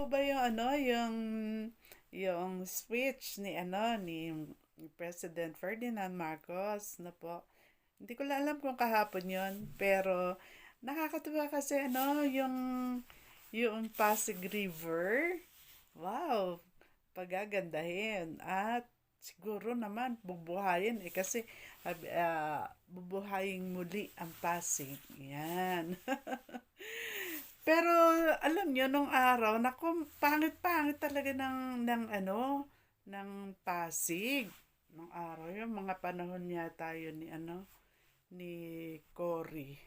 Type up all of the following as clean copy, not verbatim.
po ba yung yung speech ni ni President Ferdinand Marcos na po? Hindi ko lang alam kung kahapon yon, pero nakakatuwa kasi yung Pasig River. Wow, pagagandahin at siguro naman bubuhayin kasi bubuhayin muli ang Pasig. Yan. Pero alam niyo nung araw, naku, pangit-pangit talaga ng Pasig. Nung araw, yung mga panahon yata yun ni Cory.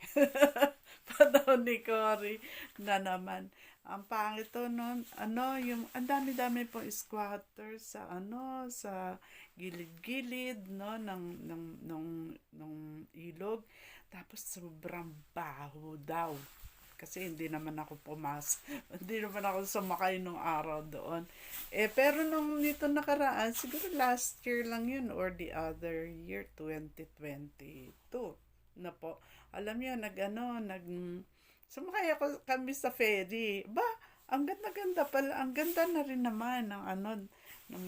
Panahon ni Cory na naman. Ang pangit to noon, yung ang dami-dami pong squatter sa gilid-gilid, no, ng ilog. Tapos sobrang baho daw. Kasi hindi naman ako hindi naman ako sumakay nung araw doon. Pero nung nito nakaraan, siguro last year lang yun or the other year, 2022 na po. Alam niyo, sumakay kami sa ferry. Ba, ang ganda-ganda pala, ang ganda na rin naman ng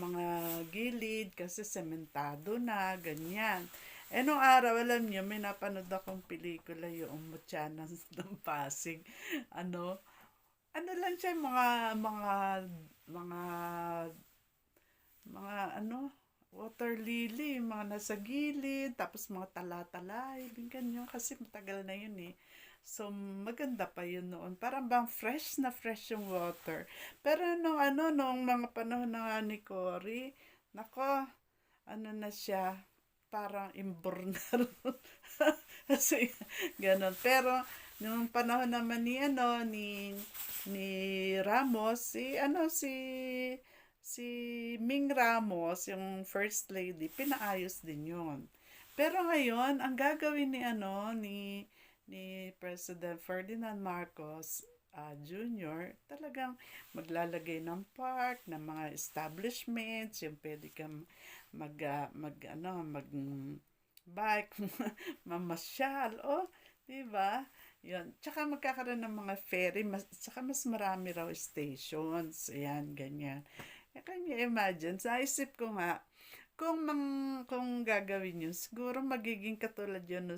mga gilid kasi sementado na, ganyan. Nung araw, alam niyo, may napanood akong pelikula yung Mutya ng Pasig. Ano, ano lang siya, mga, mga water lily, mga nasa gilid, tapos mga tala-talay, ganyan, kasi matagal na yun eh. So, maganda pa yun noon. Parang bang fresh na fresh yung water. Pero nung mga panahon na nga ni Cory, nako, na siya, parang imburnal. Kasi, ganon. Pero, nung panahon naman ni Ramos, si Ming Ramos, yung first lady, pinaayos din yun. Pero ngayon, ang gagawin ni President Ferdinand Marcos Jr., talagang maglalagay ng park, ng mga establishments, yung pwede kang mag bike, mamasyal, di ba? Yun. Tsaka magkakaroon ng mga ferry, tsaka mas marami raw stations, ayan, ganyan. Can you imagine? Sa isip ko nga, kung gagawin yun, siguro magiging katulad yun no,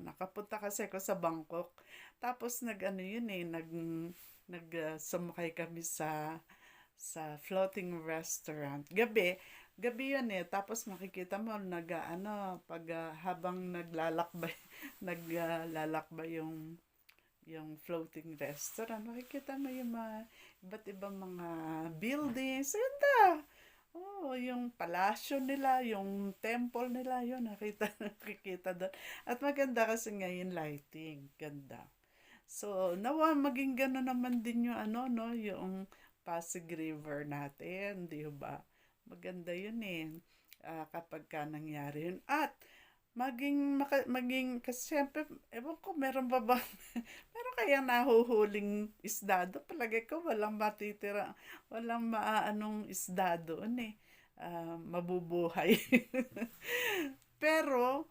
nakapunta kasi ako sa Bangkok. Tapos sumakay kami sa floating restaurant. Gabi yun eh. Tapos makikita mo, pag habang naglalakbay yung floating restaurant, makikita mo yung mga iba't ibang mga buildings. Ganda! Yung palasyo nila, yung temple nila, yun, nakikita doon. At maganda kasi ngayon lighting, ganda. So, nawa maging gano'n naman din yung yung Pasig River natin, di ba? Maganda yun eh. Kapag ka nangyari yun. At maging kasi syempre, ewan ko, meron ba ba meron kayang nahuhuling isda doon? Palagay ko walang matitira, walang maaanong isda doon eh. Mabubuhay. Pero,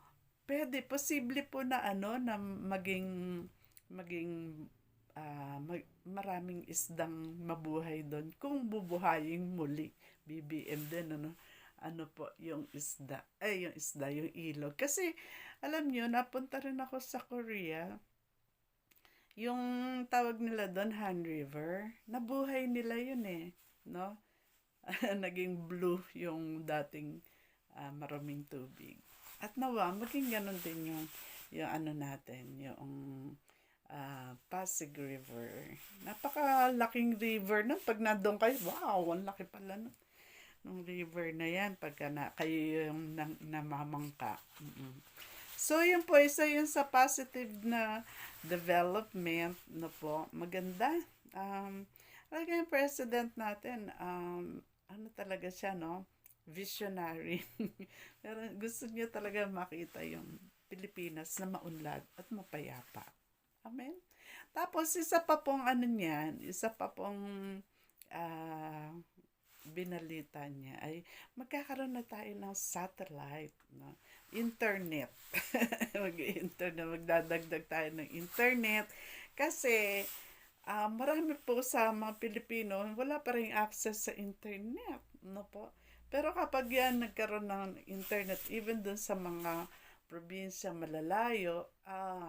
posible po na na maging maraming isdang mabuhay doon kung bubuhayin muli. BBM din, po, yung ilog. Kasi, alam nyo, napunta rin ako sa Korea, yung tawag nila doon, Han River, nabuhay nila yun eh, no? Naging blue yung dating maraming tubig. At nawa, maging ganun din yung natin, yung Pasig River. Napakalaking river nun. Pag nandun kayo, wow, ang laki pala nun ng river na yan pagka kayo yung namamangka. So, yun po, isa yun sa positive na development na po. Maganda. Talaga yung president natin, talaga siya, no? Visionary. Pero gusto niya talaga makita yung Pilipinas na maunlad at mapayapa. Amen? Tapos, isa pa pong binalita niya ay magkakaroon na tayo ng satellite, no? Internet. Magdadagdag tayo ng internet kasi marami po sa mga Pilipino, wala pa ring access sa internet, no po. Pero kapag yan nagkaroon ng internet, even dun sa mga probinsya malalayo,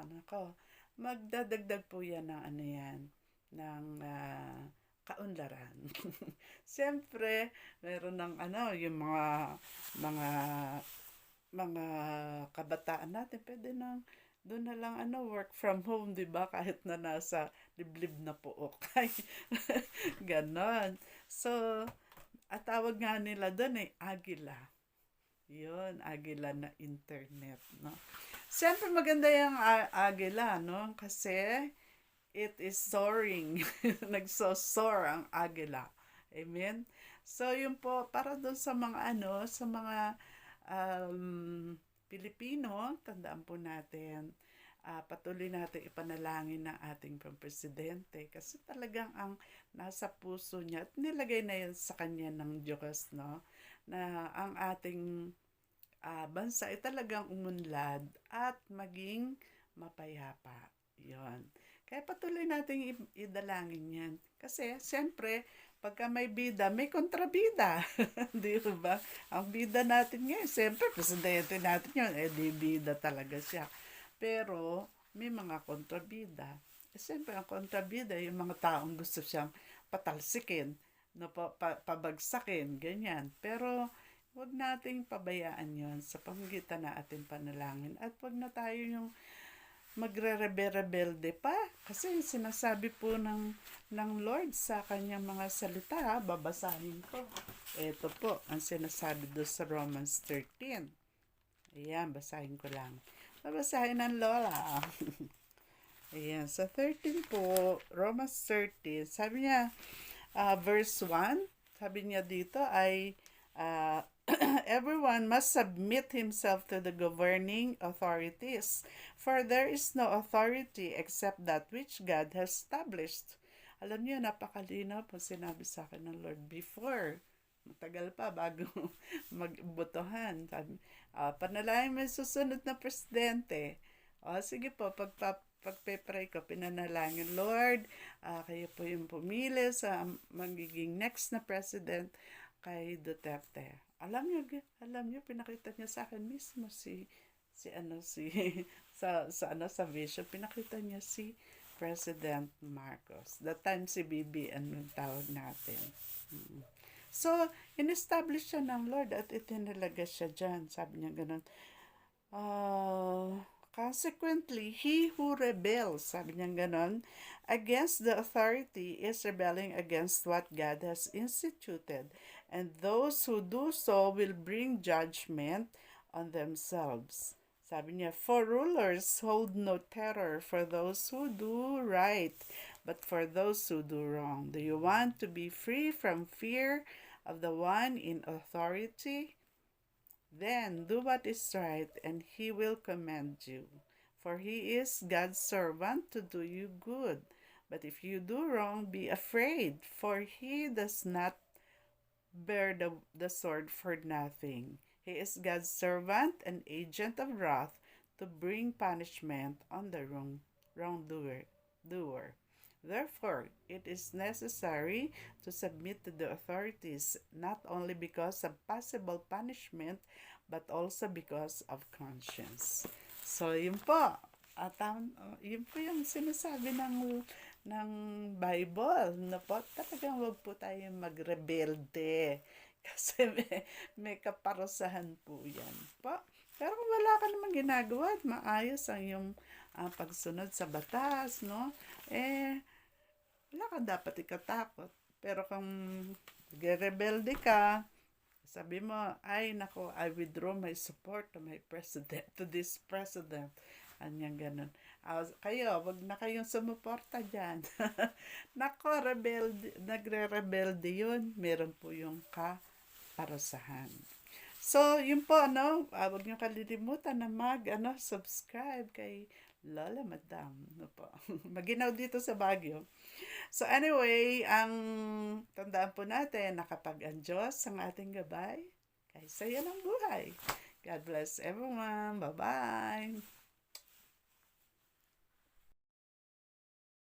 nako, magdadagdag po yan ng ano yan, ng kaunlaran. Siyempre, meron ng ano, yung mga mga kabataan natin, pwede nang doon na lang ano, work from home, 'di ba? Kahit na nasa liblib na pook. Ganon. So, at tawag nga nila doon ay agila. Yun, agila na internet, no? Siyempre maganda yung agila, no? Kasi it is soaring. Nagsosoar ang agila. Amen? So, yun po, para doon sa mga ano, sa mga Pilipino, tandaan po natin, patuloy natin ipanalangin ng ating presidente kasi talagang ang nasa puso niya at nilagay na yan sa kanya ng Diyos, no? Na ang ating bansa ay talagang umunlad at maging mapayapa. Yon. Kaya patuloy nating idalangin yan. Kasi, siyempre, pagka may bida, may kontrabida. Di ba? Ang bida natin ngayon, siyempre, presidente natin yun, di bida talaga siya. Pero, may mga kontrabida. Siyempre, ang kontrabida, yung mga taong gusto siyang patalsikin, no, pabagsakin, ganyan. Pero, wag nating pabayaan yon sa pamamagitan na ating panalangin. At wag na tayo yung magre-rebelde pa. Kasi sinasabi po ng Lord sa kanyang mga salita, babasahin ko. Ito po, ang sinasabi doon sa Romans 13. Ayan, basahin ko lang. Babasahin ng Lola. Ayan, sa 13 po, Romans 13, sabi niya, verse 1, sabi niya dito ay, everyone must submit himself to the governing authorities, for there is no authority except that which God has established. Alam niyo, napakalinaw po sinabi sa akin ng Lord before. Matagal pa bago magbotohan. Panalangin mo yung susunod na presidente. Sige po, pagpe-pray ko, pinanalangin, Lord, kayo po yung pumili sa magiging next na president kay Duterte. Alam niyo, pinakita niya sa akin mismo sa vision, pinakita niya si President Marcos. That time si BBM yung tawag natin. So, in-establish siya ng Lord at itinalaga siya dyan. Sabi niya ganun. Consequently, he who rebels, sabi niya ganun, against the authority is rebelling against what God has instituted. And those who do so will bring judgment on themselves. Sabi niya, for rulers hold no terror for those who do right, but for those who do wrong. Do you want to be free from fear of the one in authority? Then do what is right, and he will commend you. For he is God's servant to do you good. But if you do wrong, be afraid, for he does not bear the sword for nothing. He is God's servant, an agent of wrath, to bring punishment on the wrongdoer. Therefore, it is necessary to submit to the authorities, not only because of possible punishment, but also because of conscience. So, yun po. At yun po yung sinasabi ng Bible. Na po, talagang wag po tayo magrebelde. Kasi may kaparusahan po yan. Po. Pero kung wala ka namang ginagawa at maayos ang yung pagsunod sa batas, no? Wala ka dapat ikatakot. Pero kung rebelde ka, sabi mo, ay nako, I withdraw my support to my president, to this president. Anyang ganun. Kayo, wag na kayong sumuporta dyan. Nako, nagre-rebelde yun. Meron po yung kaparusahan. So, yun po, wag niyo kalilimutan na subscribe kay Lola Madam. Po. Maginaw dito sa Baguio. So, anyway, ang tandaan po natin, nakapag ang Diyos ang ating gabay, kaysa yan ang buhay. God bless everyone. Bye-bye.